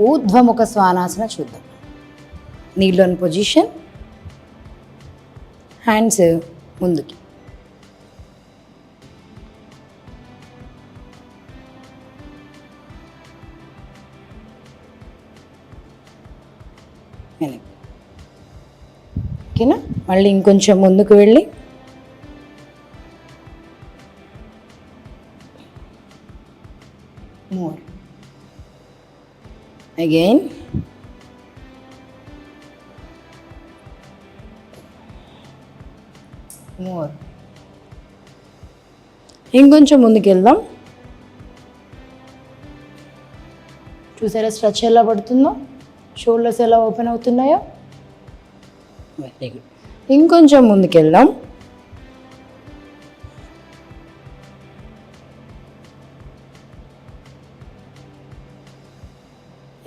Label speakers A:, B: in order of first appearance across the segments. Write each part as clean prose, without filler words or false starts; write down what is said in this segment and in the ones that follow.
A: ఊర్ధ్వముఖ శ్వానాసన చూద్దాం. నీలోని position, hands ముందుకి. ఓకేనా? మళ్ళీ ఇంకొంచెం ముందుకు వెళ్ళి more again, more. ఇంకొంచెం ముందుకు వెళ్దాం. చూసారా స్ట్రెచ్ ఎలా పడుతుందో, షోల్డర్స్ ఎలా ఓపెన్ అవుతున్నాయో. Very good. ఇంకొంచెం ముందుకు వెళ్దాం.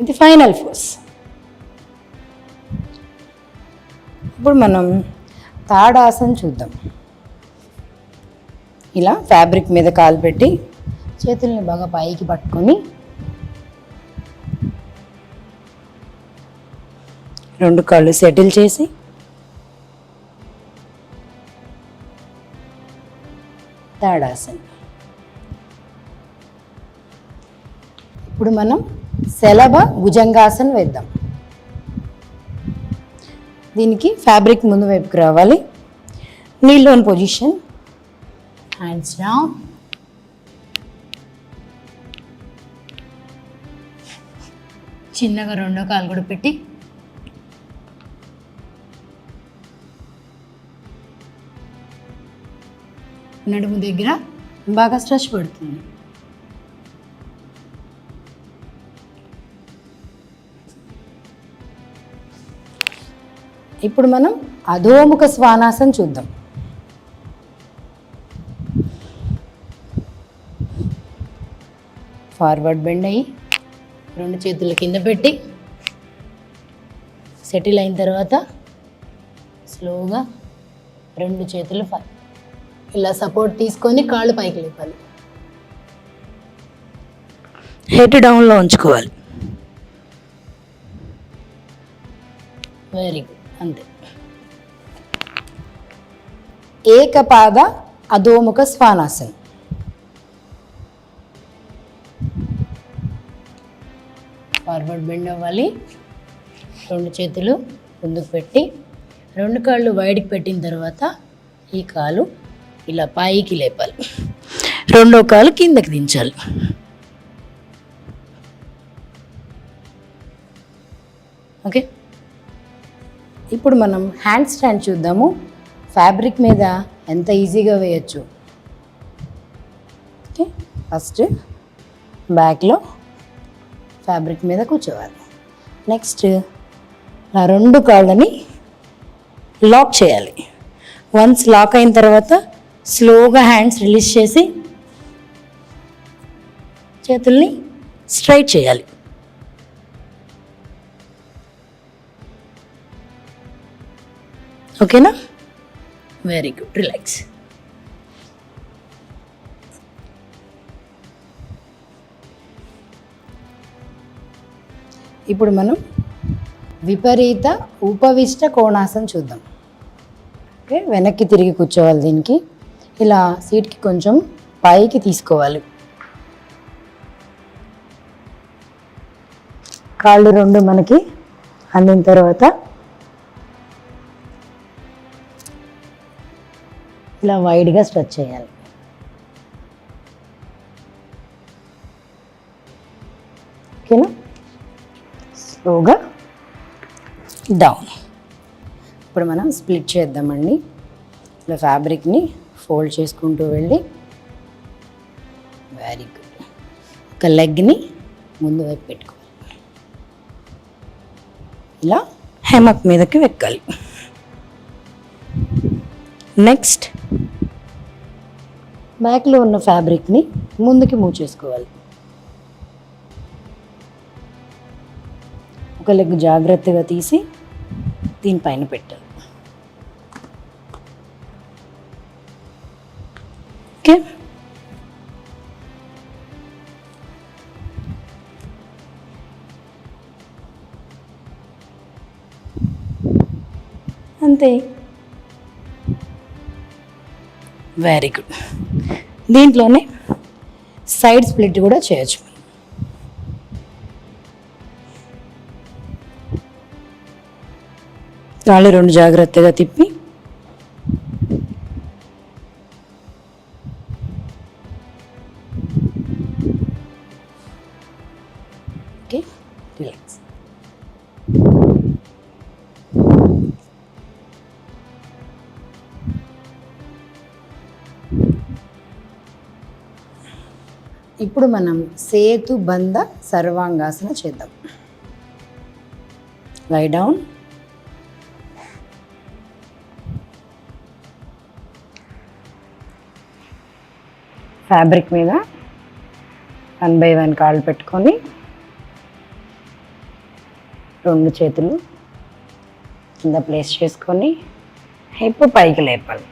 A: ఇది ఫైనల్ ఫోర్స్. ఇప్పుడు మనం తాడాసన చూద్దాం. ఇలా ఫ్యాబ్రిక్ మీద కాలు పెట్టి చేతుల్ని బాగా పైకి పట్టుకొని రెండు కాళ్ళు సెటిల్ చేసి తాడాసన. ఇప్పుడు మనం శలభ భుజంగాసన వేద్దాం. దీనికి ఫ్యాబ్రిక్ ముందు వైపుకి రావాలి. నీలోని పొజిషన్, హ్యాండ్స్ డౌన్. చిన్నగా రెండో కాలు కూడా పెట్టి నడుము దగ్గర బాగా స్ట్రెచ్ పడుతుంది. ఇప్పుడు మనం అధోముఖ శ్వానాసన చూద్దాం. ఫార్వర్డ్ బెండ్ అయ్యి రెండు చేతుల కింద పెట్టి సెటిల్ అయిన తర్వాత స్లోగా రెండు చేతులు ఇలా సపోర్ట్ తీసుకొని కాళ్ళు పైకి లేపాలి. హెడ్ డౌన్లో ఉంచుకోవాలి. Very good. అంతే. ఏకపాద అధోముఖ శ్వానాసన. ఫార్వర్డ్ బెండ్ అవ్వాలి. రెండు చేతులు ముందుకు పెట్టి రెండు కాళ్ళు వైడ్కి పెట్టిన తర్వాత ఈ కాలు ఇలా పైకి లేపాలి. రెండో కాలు కిందకి దించాలి. ఓకే. ఇప్పుడు మనం హ్యాండ్ స్టాండ్ చూద్దాము. ఫ్యాబ్రిక్ మీద ఎంత ఈజీగా వేయచ్చు. ఓకే. ఫస్ట్ బ్యాక్లో ఫ్యాబ్రిక్ మీద కూర్చోవాలి. నెక్స్ట్ నా రెండు కాళ్ళని లాక్ చేయాలి. వన్స్ లాక్ అయిన తర్వాత స్లోగా హ్యాండ్స్ రిలీజ్ చేసి చేతుల్ని స్ట్రైట్ చేయాలి. ఓకేనా? Very good. రిలాక్స్. ఇప్పుడు మనం విపరీత ఉపవిష్ట కోణాసన చూద్దాం. ఓకే. వెనక్కి తిరిగి కూర్చోవాలి. దీనికి ఇలా సీట్కి కొంచెం పైకి తీసుకోవాలి. కాళ్ళు రెండు మనకి అందిన తర్వాత ఇలా వైడ్గా స్ట్రెచ్ చేయాలి. ఓకేనా? స్లోగా డౌన్. ఇప్పుడు మనం స్ప్లిట్ చేద్దామండి. ఇలా ఫ్యాబ్రిక్ని ఫోల్డ్ చేసుకుంటూ వెళ్ళి వెరీ గుడ్. ఒక లెగ్ని ముందు వైపు పెట్టుకోవాలి. ఇలా హెమక్ మీదకి వెక్కాలి. నెక్స్ట్ బ్యాక్లో ఉన్న ఫ్యాబ్రిక్ని ముందుకి మూవ్ చేసుకోవాలి. ఒక లెగ్ జాగ్రత్తగా తీసి దీనిపైన పెట్టాలి. ఓకే. అంతే. Very good. దీంట్లోనే సైడ్ స్ప్లిట్ కూడా చేయొచ్చు. కాళ్ళు రెండు జాగ్రత్తగా తిప్పి ఓకే, రిలాక్స్. ఇప్పుడు మనం సేతు బంధ సర్వాంగాసన చేద్దాం. Lie down. ఫ్యాబ్రిక్ మీద 1 by 1 కాళ్ళు పెట్టుకొని 2 చేతులు కింద ప్లేస్ చేసుకొని హిప్ పైకి లేపాలి.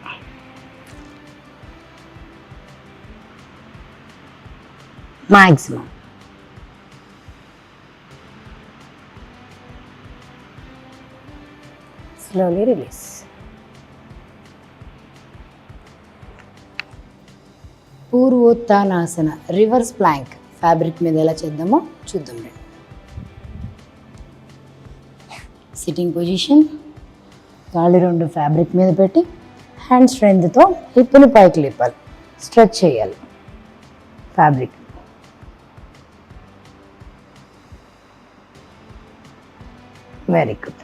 A: Maximum. Slowly release. Purvottanasana reverse plank fabric మీద ఎలా చేద్దామో చూద్దాం. Sitting position. కాళ్ళు 2 ఫ్యాబ్రిక్ మీద పెట్టి హ్యాండ్ స్ట్రెంగ్త్తో హిప్ని పైకి లేపాలి. స్ట్రెచ్ చేయాలి ఫ్యాబ్రిక్. Very good.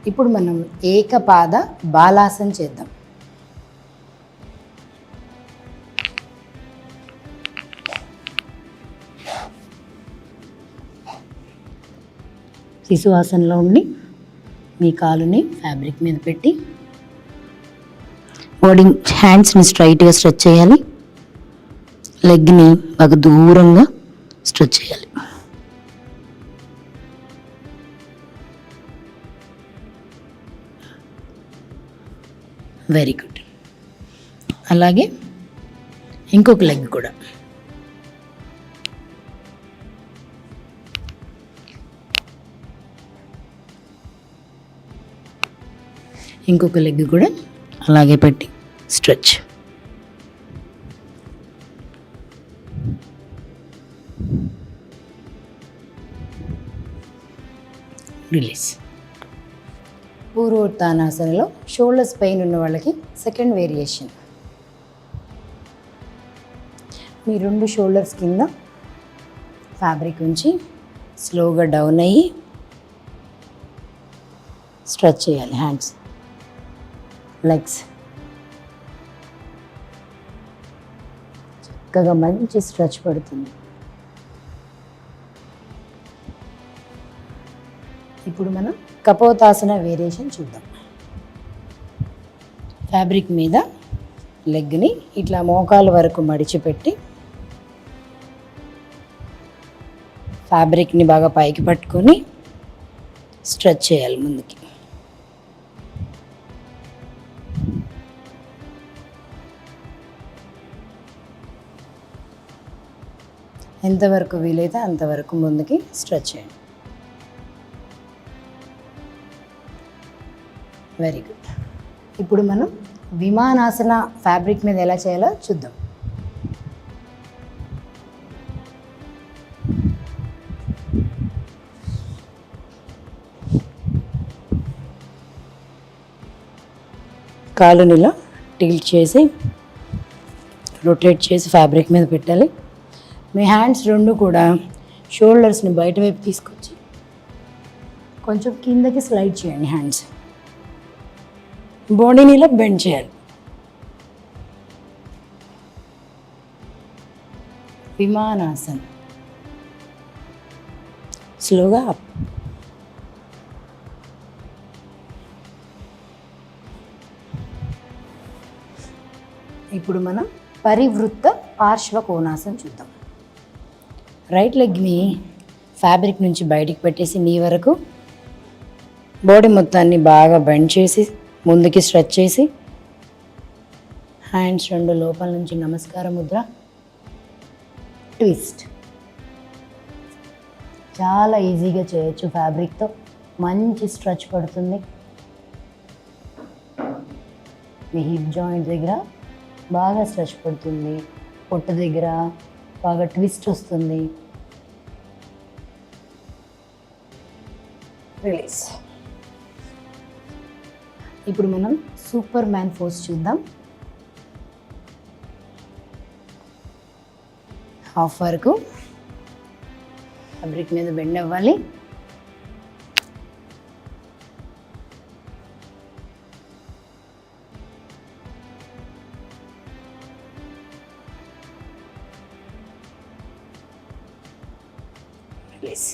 A: ఇప్పుడు మనం ఏకపాద బాలాసన చేద్దాం. శిశువాసనలో ఉండి మీ కాలుని ఫ్యాబ్రిక్ మీద పెట్టి బాడీ హ్యాండ్స్ని స్ట్రైట్గా స్ట్రెచ్ చేయాలి. లెగ్ని బాగా దూరంగా స్ట్రెచ్ చేయాలి. Very good. అలాగే ఇంకొక లెగ్ కూడా. ఇంకొక లెగ్ కూడా అలాగే పెట్టి స్ట్రెచ్. రిలీజ్. పూర్వోత్తానాసనలో షోల్డర్స్ పెయిన్ ఉన్న వాళ్ళకి సెకండ్ వేరియేషన్. మీ 2 షోల్డర్స్ కింద ఫ్యాబ్రిక్ ఉంచి స్లోగా డౌన్ అయ్యి స్ట్రెచ్ చేయాలి హ్యాండ్స్, లెగ్స్. చక్కగా మంచి స్ట్రెచ్ పడుతుంది. ఇప్పుడు మనం కపోతాసన వేరియేషన్ చూద్దాం. ఫ్యాబ్రిక్ మీద లెగ్ని ఇట్లా మోకాలు వరకు మడిచిపెట్టి ఫ్యాబ్రిక్ని బాగా పైకి పట్టుకొని స్ట్రెచ్ చేయాలి ముందుకి. ఎంతవరకు వీలైతే అంతవరకు ముందుకి స్ట్రెచ్ చేయండి. Very good. ఇప్పుడు మనం విమానాసన ఫ్యాబ్రిక్ మీద ఎలా చేయాలో చూద్దాం. కాలుని ఇలా టిల్ట్ చేసి రొటేట్ చేసి ఫ్యాబ్రిక్ మీద పెట్టాలి. మీ హ్యాండ్స్ 2 కూడా షోల్డర్స్ని బయట వైపు తీసుకొచ్చి కొంచెం కిందకి స్లైడ్ చేయండి. హ్యాండ్స్ బాడీని ఇలా బెండ్ చేయాలి. విమానాసన. స్లోగా అప్. ఇప్పుడు మనం పరివృత్త పార్శ్వ కోణాసన చూద్దాం. రైట్ లెగ్ని ఫ్యాబ్రిక్ నుంచి బయటికి పెట్టేసి నీ వరకు బాడీ మొత్తాన్ని బాగా బెండ్ చేసి ముందుకి స్ట్రెచ్ చేసి హ్యాండ్స్ 2 లోపల నుంచి నమస్కార ముద్ర, ట్విస్ట్. చాలా ఈజీగా చేయొచ్చు ఫ్యాబ్రిక్తో. మంచి స్ట్రెచ్ పడుతుంది. మీ హిప్ జాయింట్ దగ్గర బాగా స్ట్రెచ్ పడుతుంది. పొట్ట దగ్గర బాగా ట్విస్ట్ వస్తుంది. రిలీజ్. ఇప్పుడు మనం సూపర్ మ్యాన్ పోజ్ చూద్దాం. హాఫ్ వరకు ఫ్యాబ్రిక్ మీద బెండ్ అవ్వాలి. రిలీజ్.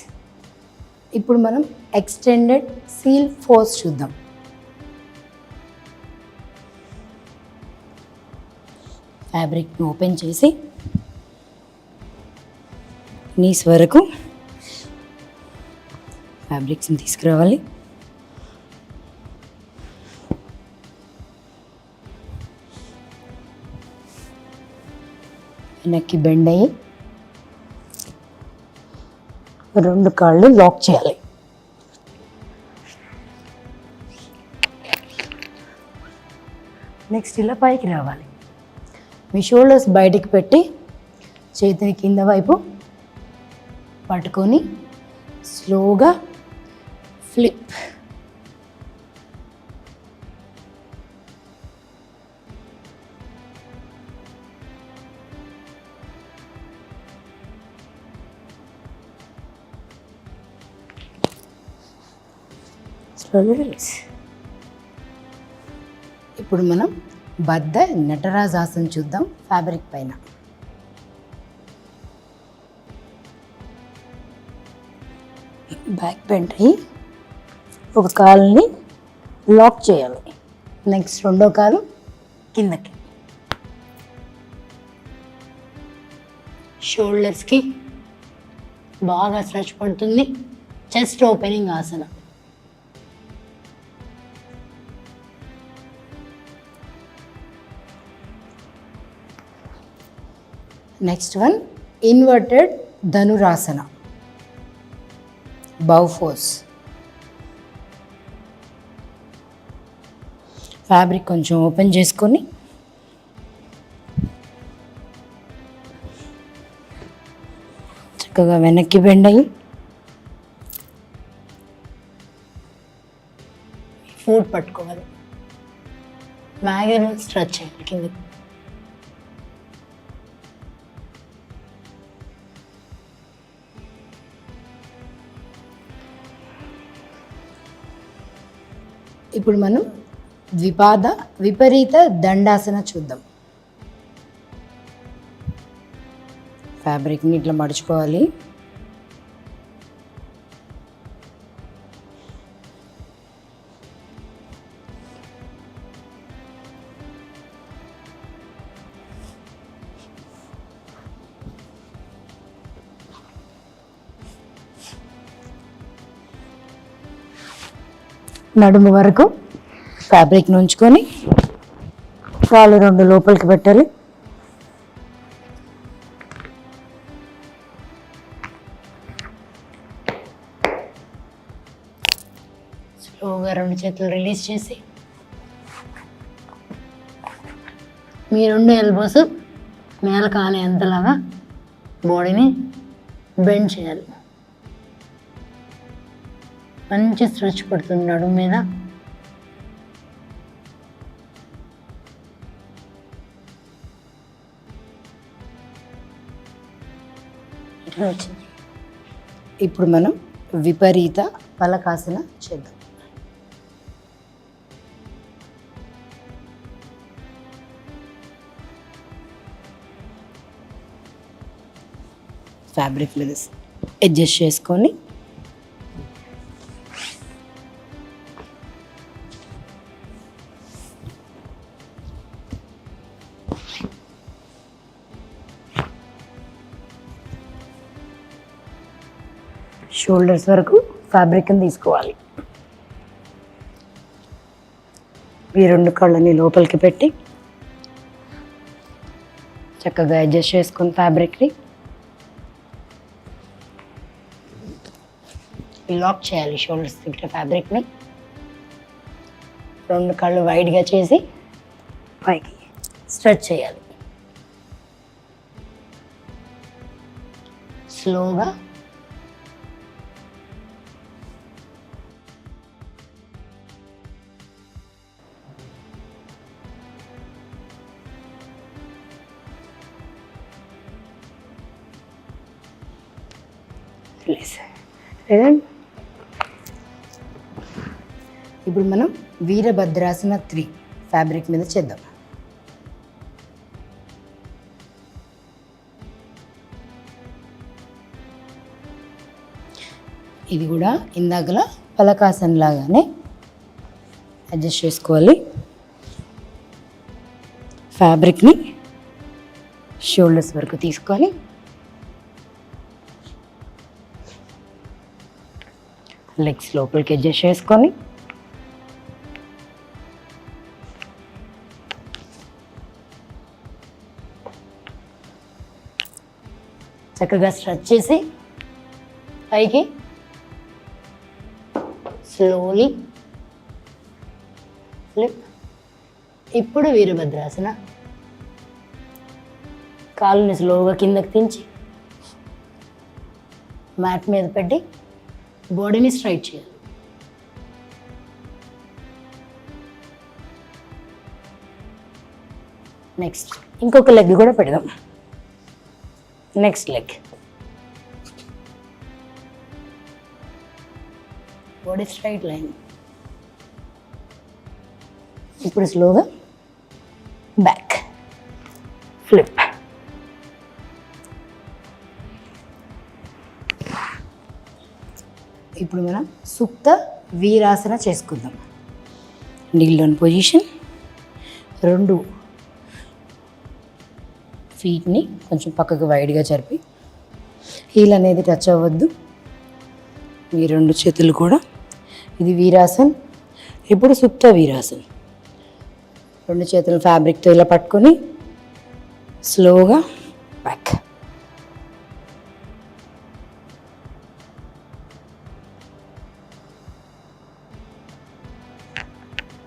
A: ఇప్పుడు మనం ఎక్స్టెండెడ్ సీల్ పోజ్ చూద్దాం. ఫ్యాబ్రిక్ను ఓపెన్ చేసి నీస్ వరకు ఫ్యాబ్రిక్స్ని తీసుకురావాలి. వెనక్కి బెండ్ అయ్యి 2 కాళ్ళు లాక్ చేయాలి. నెక్స్ట్ ఇలా పైకి రావాలి. మీ షోల్డర్స్ బయటికి పెట్టి చేతిని కింద వైపు పట్టుకొని స్లోగా ఫ్లిప్. Slowly release. ఇప్పుడు మనం బద్ధ నటరాజాసన్ చూద్దాం. ఫ్యాబ్రిక్ పైన బ్యాక్ బెండ్ అయ్యి ఒక కాలుని లాక్ చేయాలి. నెక్స్ట్ రెండో కాలు కిందకి. షోల్డర్స్కి బాగా స్ట్రెచ్ పడుతుంది. చెస్ట్ ఓపెనింగ్ ఆసన. నెక్స్ట్ వన్ ఇన్వర్టెడ్ ధనురాసన, బౌ పోజ్. ఫ్యాబ్రిక్ కొంచెం ఓపెన్ చేసుకొని చక్కగా వెనక్కి బెండ్ అయ్యి ఫుట్ పట్టుకోవాలి. మ్యాగన్ స్ట్రెచ్ చేయాలి కిందకి. ఇప్పుడు మనం విపరీత దండాసన చూద్దాం. ఫ్యాబ్రిక్ని ఇట్లా మడుచుకోవాలి. నడుము వరకు ఫ్యాబ్రిక్ని ఉంచుకొని కాళ్ళు 2 లోపలికి పెట్టాలి. స్లోగా 2 చేతులు రిలీజ్ చేసి మీ 2 ఎల్బోస్ నేల కానేంతలాగా బాడీని బెండ్ చేయాలి. మంచి స్ట్రెచ్ పడుతుంది నడుము మీద. ఇట్లా వచ్చింది. ఇప్పుడు మనం విపరీత పలకాసన చేద్దాం. ఫ్యాబ్రిక్ అడ్జస్ట్ చేసుకొని షోల్డర్స్ వరకు ఫ్యాబ్రిక్ని తీసుకోవాలి. ఈ 2 కాళ్ళని లోపలికి పెట్టి చక్కగా అడ్జస్ట్ చేసుకొని ఫ్యాబ్రిక్ని లాక్ చేయాలి షోల్డర్స్ దగ్గర ఫ్యాబ్రిక్ని. 2 కాళ్ళు వైడ్గా చేసి పైకి స్ట్రెచ్ చేయాలి. స్లోగా ఇప్పుడు మనం వీరభద్రాసన 3 ఫ్యాబ్రిక్ మీద చేద్దాం. ఇది కూడా ఇందాకల పలకాసన్ లాగానే అడ్జస్ట్ చేసుకోవాలి. ఫ్యాబ్రిక్ని షోల్డర్స్ వరకు తీసుకొని లెగ్స్ లోపలికి అడ్జస్ట్ చేసుకొని చక్కగా స్ట్రెచ్ చేసి పైకి స్లోలీ ఫ్లిప్. ఇప్పుడు వీరభద్రాసన. కాలుని స్లోగా కిందకి దించి మ్యాట్ మీద పెట్టి బాడీని స్ట్రైట్ చేయాలి. నెక్స్ట్ ఇంకొక లెగ్ కూడా పెడదాం. Next leg. Body straight line. ఇప్పుడు స్లోగా బ్యాక్ ఫ్లిప్. ఇప్పుడు మనం సుప్త వీరాసన చేసుకుందాం. Neel down position. 2 ఫీట్ని కొంచెం పక్కకు వైడ్గా జరిపి హీల్ అనేది టచ్ అవ్వద్దు. ఈ 2 చేతులు కూడా. ఇది వీరాసన్. ఇప్పుడు సుప్త వీరాసన్. 2 చేతులు ఫ్యాబ్రిక్తో ఇలా పట్టుకొని స్లోగా బ్యాక్.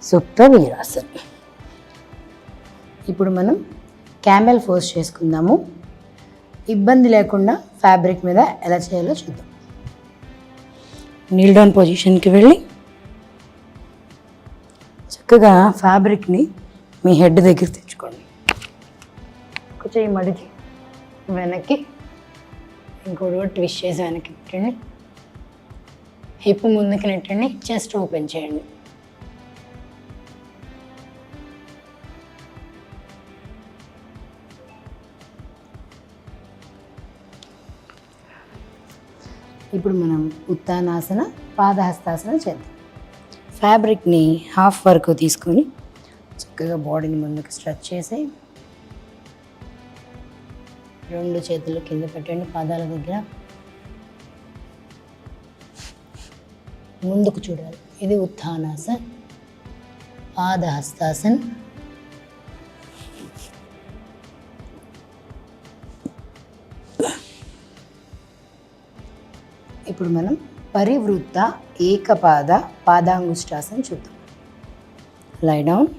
A: సుప్త వీరాసన్. ఇప్పుడు మనం క్యామెల్ పోజ్ చేసుకుందాము. ఇబ్బంది లేకుండా ఫ్యాబ్రిక్ మీద ఎలా చేయాలో చూద్దాం. నీల్ డౌన్ పొజిషన్కి వెళ్ళి చక్కగా ఫ్యాబ్రిక్ని మీ హెడ్ దగ్గర తెచ్చుకోండి. ఒక చెయ్యి మడిచి వెనక్కి, ఇంకోటి కూడా ట్విస్ట్ చేసి వెనక్కి పెట్టండి. హిప్ ముందుకు నెట్టండి. చెస్ట్ ఓపెన్ చేయండి. ఇప్పుడు మనం ఉత్తానాసన పాదహస్తాసన చేద్దాం. ఫ్యాబ్రిక్ని హాఫ్ వరకు తీసుకొని చక్కగా బాడీని ముందుకు స్ట్రెచ్ చేసి 2 చేతులు కింద పెట్టండి. పాదాల దగ్గర ముందుకు చూడాలి. ఇది ఉత్థానాసన్. పాదహస్తాసన్. ఇప్పుడు మనం పరివృత్త ఏకపాద పాదాంగుష్టాసన చూద్దాం. Lie down.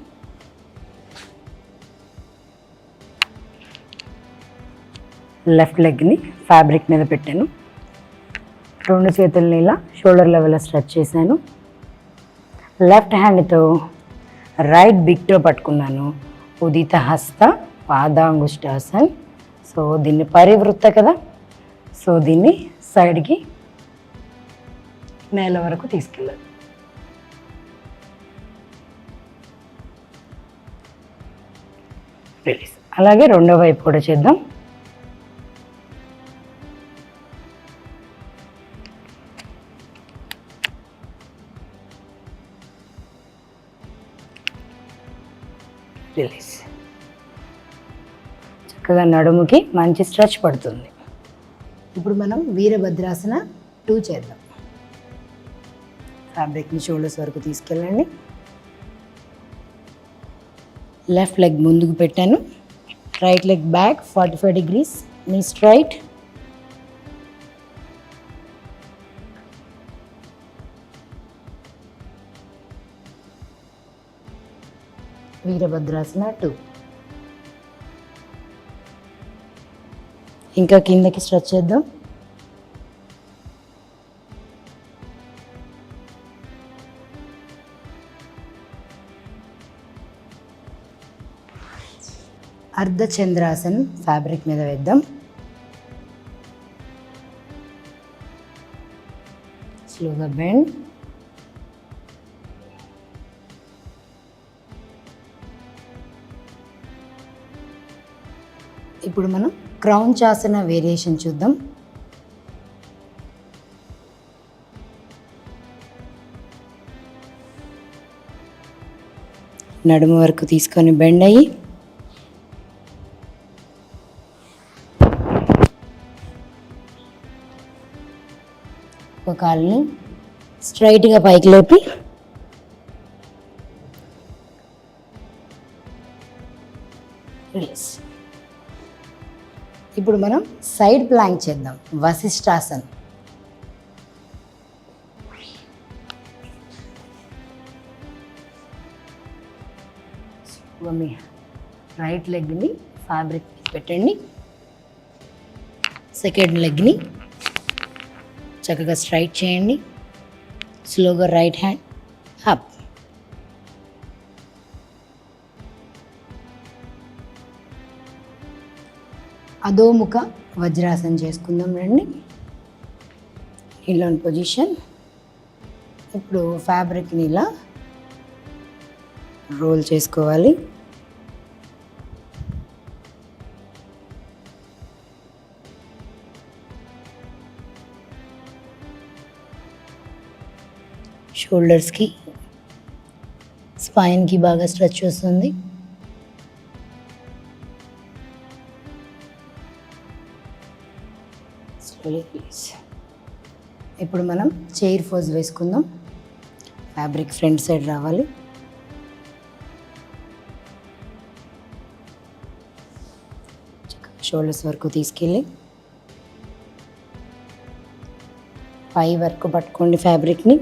A: లెఫ్ట్ లెగ్ని ఫ్యాబ్రిక్ మీద పెట్టాను. 2 చేతులని ఇలా షోల్డర్ లెవెల్లో స్ట్రెచ్ చేశాను. లెఫ్ట్ హ్యాండ్తో రైట్ బిగ్తో పట్టుకున్నాను. ఉదిత హస్త పాదాంగుష్టాసన్. సో దీన్ని పరివృత్త కదా, సో దీన్ని సైడ్కి నేల వరకు తీసుకెళ్ళాలి. రిలీజ్. అలాగే రెండో వైపు కూడా చేద్దాం. రిలీజ్. చక్కగా నడుముకి మంచి స్ట్రెచ్ పడుతుంది. ఇప్పుడు మనం వీరభద్రాసన 2 చేద్దాం. ఫ్యాబ్రిక్ని షోల్డర్స్ వరకు తీసుకెళ్ళండి. లెఫ్ట్ లెగ్ ముందుకు పెట్టాను. Right leg back 45 degrees. నీ స్ట్రైట్. వీరభద్రాసన 2. ఇంకా కిందకి స్ట్రెచ్ చేద్దాం. అర్ధచంద్రాసన్ ఫ్యాబ్రిక్ మీద వేద్దాం. స్లోగా బెండ్. ఇప్పుడు మనం క్రౌంచ్ ఆసన వేరియేషన్ చూద్దాం. నడుము వరకు తీసుకొని బెండ్ అయ్యి ఒక కాలుని స్ట్రైట్గా పైకి లేపి రిలీజ్. ఇప్పుడు మనం సైడ్ ప్లాంక్ చేద్దాం. వశిష్ఠాసన్. మీ రైట్ లెగ్ని ఫ్యాబ్రిక్ పెట్టండి. సెకండ్ లెగ్ని చక్కగా స్ట్రైట్ చేయండి. స్లోగా రైట్ హ్యాండ్ అప్. అధోముఖ వజ్రాసనం చేసుకుందాం రండి. ఇలాంటి పొజిషన్. ఇప్పుడు ఫ్యాబ్రిక్ని ఇలా రోల్ చేసుకోవాలి. షోల్డర్స్కి స్పైన్కి బాగా స్ట్రెచ్ వస్తుంది. ఇప్పుడు మనం చైర్ పోజ్ వేసుకుందాం. ఫ్యాబ్రిక్ ఫ్రంట్ సైడ్ రావాలి. షోల్డర్స్ వరకు తీసుకెళ్ళి పై వరకు పట్టుకోండి ఫ్యాబ్రిక్ని.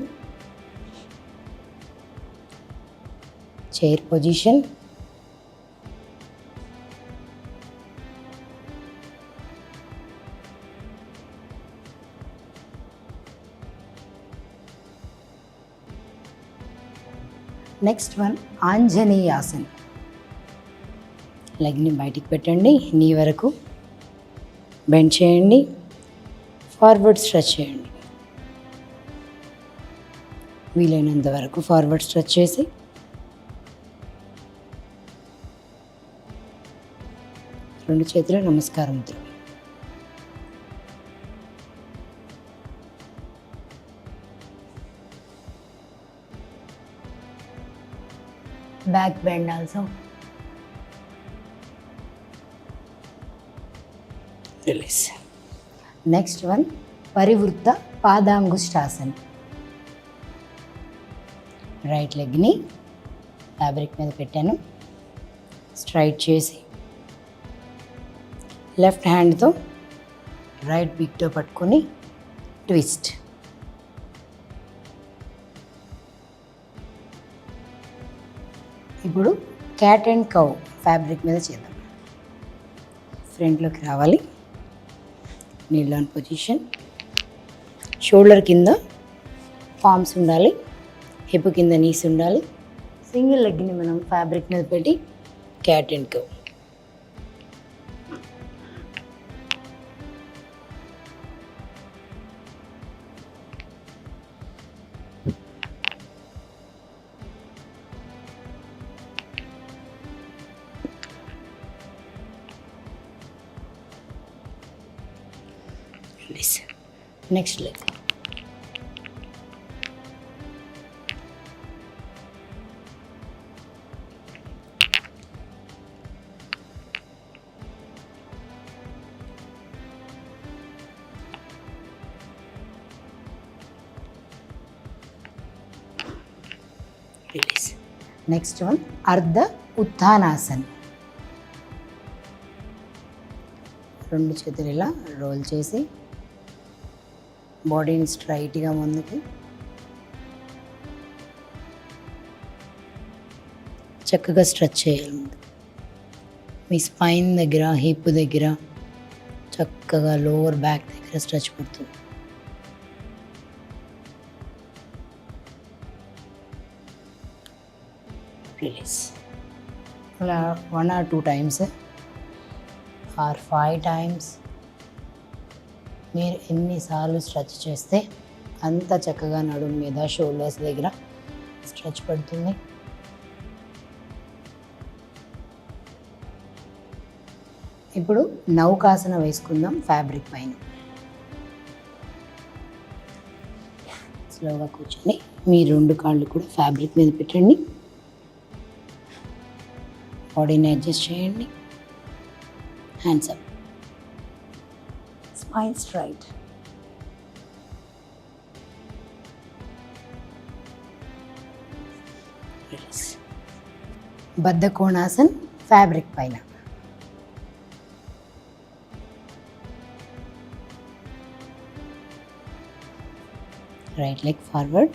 A: Chair position. Next one Anjaneyasan. లెగ్ని బయటికి పెట్టండి. నీ వరకు బెండ్ చేయండి. ఫార్వర్డ్ స్ట్రెచ్ చేయండి. వీలైనంత వరకు ఫార్వర్డ్ స్ట్రెచ్ చేసి రెండు చేతుల నమస్కారం ముద్ర. Back bend also. Release. Next one Parivritta Padangushtasan. Right లెగ్ని ఫ్యాబ్రిక్ మీద పెట్టాను. స్ట్రైట్ చేసి లెఫ్ట్ హ్యాండ్తో రైట్ బిగ్తో పట్టుకొని ట్విస్ట్. ఇప్పుడు క్యాట్ అండ్ కౌ ఫ్యాబ్రిక్ మీద చేద్దాం. ఫ్రంట్లోకి రావాలి. Kneel on position. షోల్డర్ కింద పామ్స్ ఉండాలి. హిప్ కింద నీస్ ఉండాలి. సింగిల్ లెగ్ని మనం ఫ్యాబ్రిక్ మీద పెట్టి cat and cow. Next leg. Release. Next one Ardha Uttanasana. రెండు చేతులు ఇలా రోల్ చేసి బాడీని స్ట్రైట్గా ముందుకి చక్కగా స్ట్రెచ్ చేయాలి. మీ స్పైన్ దగ్గర, హిప్ దగ్గర, చక్కగా లోవర్ బ్యాక్ దగ్గర స్ట్రెచ్ పడుతుంది. రిలీజ్. అలా 1 or 2 times ఆర్ 5 times మీరు ఎన్నిసార్లు స్ట్రెచ్ చేస్తే అంత చక్కగా నడుము మీద, షోల్డర్స్ దగ్గర స్ట్రెచ్ పడుతుంది. ఇప్పుడు నౌకాసన వేసుకుందాం ఫ్యాబ్రిక్ పైన. స్లోగా కూర్చొని మీ 2 కాళ్ళు కూడా ఫ్యాబ్రిక్ మీద పెట్టండి. బాడీని అడ్జస్ట్ చేయండి. Hands up, smile straight. బద్ధ కోణాసన్ ఫ్యాబ్రిక్ పైన. Right leg forward.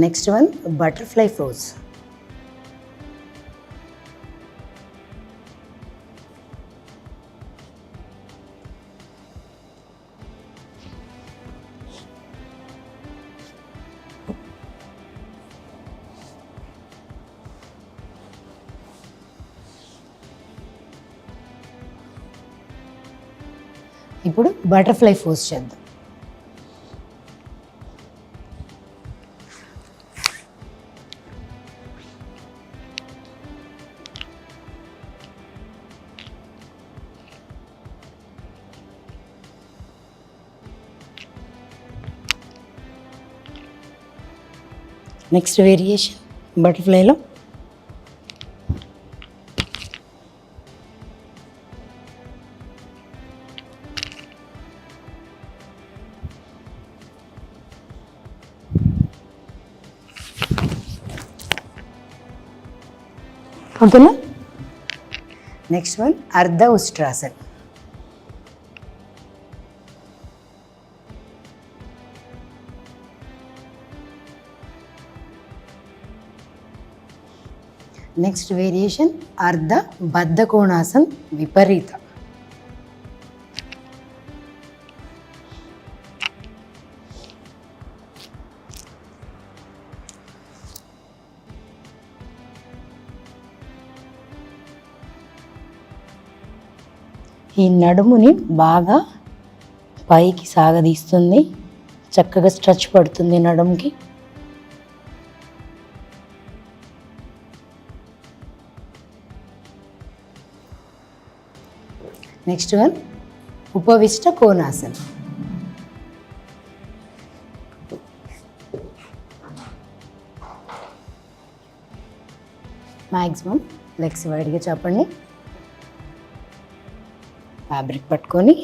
A: Next one butterfly pose. ఇప్పుడు బటర్ఫ్లై పోజ్ చేద్దాం. నెక్స్ట్ వేరియేషన్ బటర్ఫ్లైలో ఓకేనా. నెక్స్ట్ వన్ అర్ధ ఉస్ట్రాసన్. నెక్స్ట్ వేరియేషన్ అర్ధ బద్ధ కోణాసన్ విపరీత. ఈ నడుముని బాగా పైకి సాగదీస్తుంది, చక్కగా స్ట్రెచ్ పడుతుంది నడుముకి. Next one Upavishta Konasan. Maximum legs వైడ్గా చెప్పండి. ఫ్యాబ్రిక్ పట్టుకొని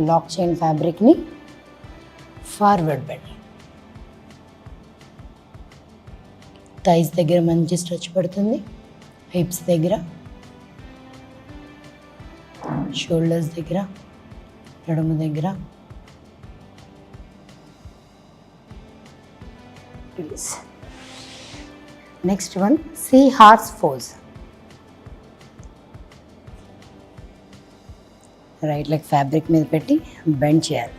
A: లాక్ చేయండి ఫ్యాబ్రిక్ని. Forward bend. థైస్ దగ్గర మంచి స్ట్రెచ్ పడుతుంది, హిప్స్ దగ్గర, షోల్డర్స్ దగ్గర, నడుము దగ్గర. Release. Next one see horse pose. Right leg fabric మీద పెట్టి బెండ్ చేయాలి.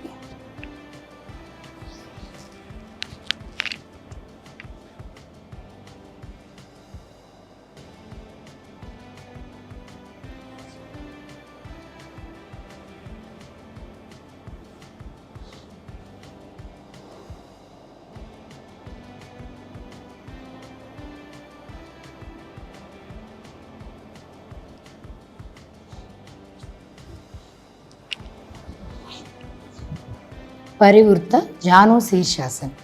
A: పరివృత్త జాను శీర్షాసన్.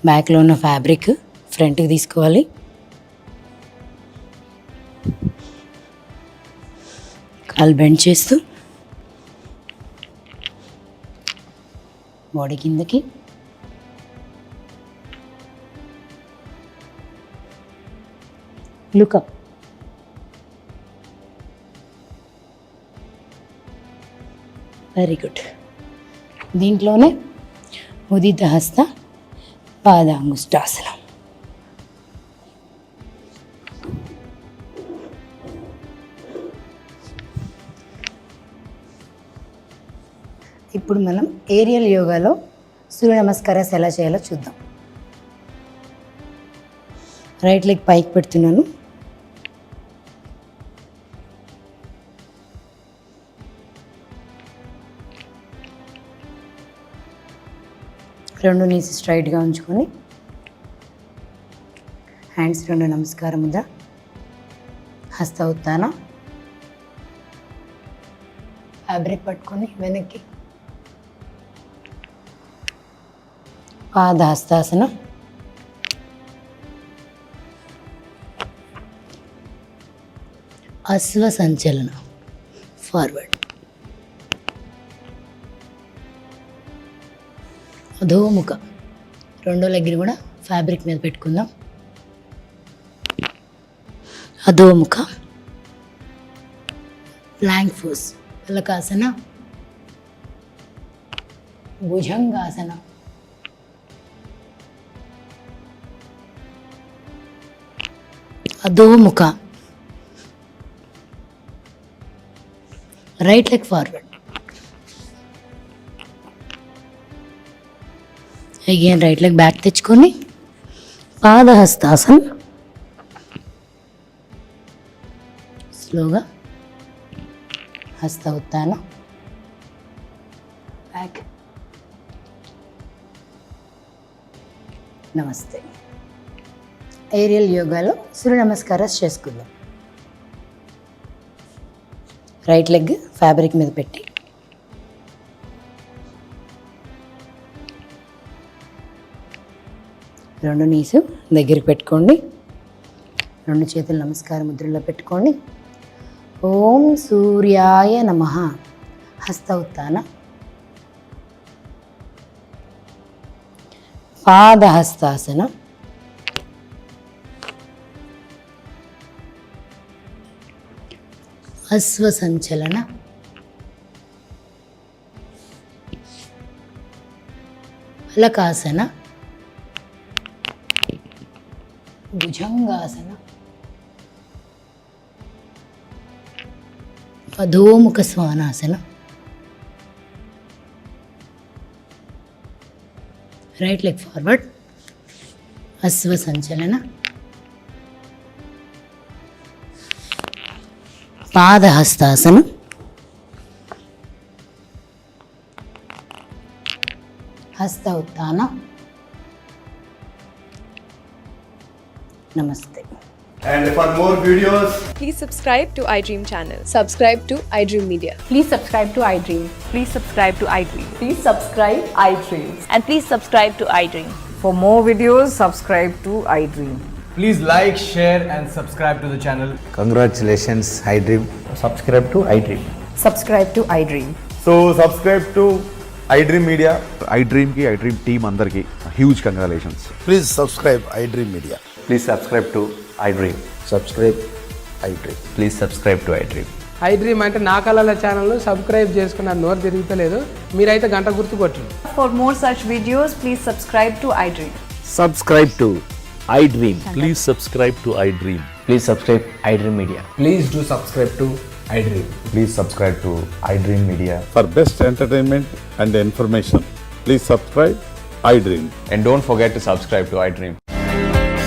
A: బ్యాక్లో ఉన్న ఫ్యాబ్రిక్ ఫ్రంట్కి తీసుకోవాలి. కాలు బెండ్ చేస్తూ బాడీ కిందకి, లుకప్. Very good. దీంట్లోనే ఉదిత హస్త పాదాంగుష్టాసనం. ఇప్పుడు మనం ఏరియల్ యోగాలో సూర్య నమస్కారాలు ఎలా చేయాలో చూద్దాం. రైట్ లెగ్ పైకి పెడుతున్నాను. రెండు నీస్ స్ట్రైట్గా ఉంచుకొని హ్యాండ్స్ రెండు నమస్కారం ముద్ర. హస్త ఉత్తాన. ఫ్యాబ్రిక్ పట్టుకొని వెనక్కి. పాదహస్తాసనం. అశ్వ సంచలన ఫార్వర్డ్. అధోముఖ. రెండో లెగ్ని కూడా ఫ్యాబ్రిక్ మీద పెట్టుకుందాం. Adhomukha. Plank pose. Phalakasana. Bhujangasana. Adhomukha. Right leg forward. Again right leg back తెచ్చుకొని పాదహస్తాసన్. స్లోగా హస్త ఉత్తాన. బ్యాక్. నమస్తే. ఏరియల్ యోగాలో సూర్య నమస్కారాలు చేసుకుందాం. రైట్ లెగ్ ఫ్యాబ్రిక్ మీద పెట్టి రెండు నీసు దగ్గరికి పెట్టుకోండి. రెండు చేతులు నమస్కార ముద్రలో పెట్టుకోండి. ఓం సూర్యాయ నమః. హస్త ఉత్తాన. Padahastasana. Ashwa Sanchalana. Phalakasana. Bhujangasana. Adhomukha Svanasana. Right leg forward. Ashwa Sanchalana. పాదహస్తాసన. హస్త ఉత్తాన. నమస్తే.
B: And for more videos,
C: Please subscribe to iDream channel.
D: Subscribe to iDream Media.
E: Please subscribe to iDream.
F: Please subscribe to iDream.
D: Please subscribe iDream.
F: And please subscribe to iDream.
E: For more videos, subscribe to iDream.
B: please like, share, and subscribe to the channel.
G: Congratulations, iDream.
H: subscribe to iDream.
E: Subscribe to iDream.
B: So subscribe to iDream Media.
I: iDream की iDream team अंदर की huge congratulations.
G: Please subscribe iDream Media.
H: Please subscribe to iDream.
G: Subscribe iDream.
H: Please subscribe to iDream.
J: iDream అంటే నా కళల ఛానల్ను subscribe చేసుకున్న నోరు తిరుగుతలేదు, మీరైతే గంట గుర్తు కొట్టండి.
F: For more such videos, please subscribe to iDream.
H: Subscribe to iDream.
K: Please subscribe to iDream.
H: Please subscribe iDream Media.
B: Please do subscribe to iDream.
I: Please subscribe to iDream Media.
L: For best entertainment and information, please subscribe iDream.
K: And don't forget to subscribe to iDream.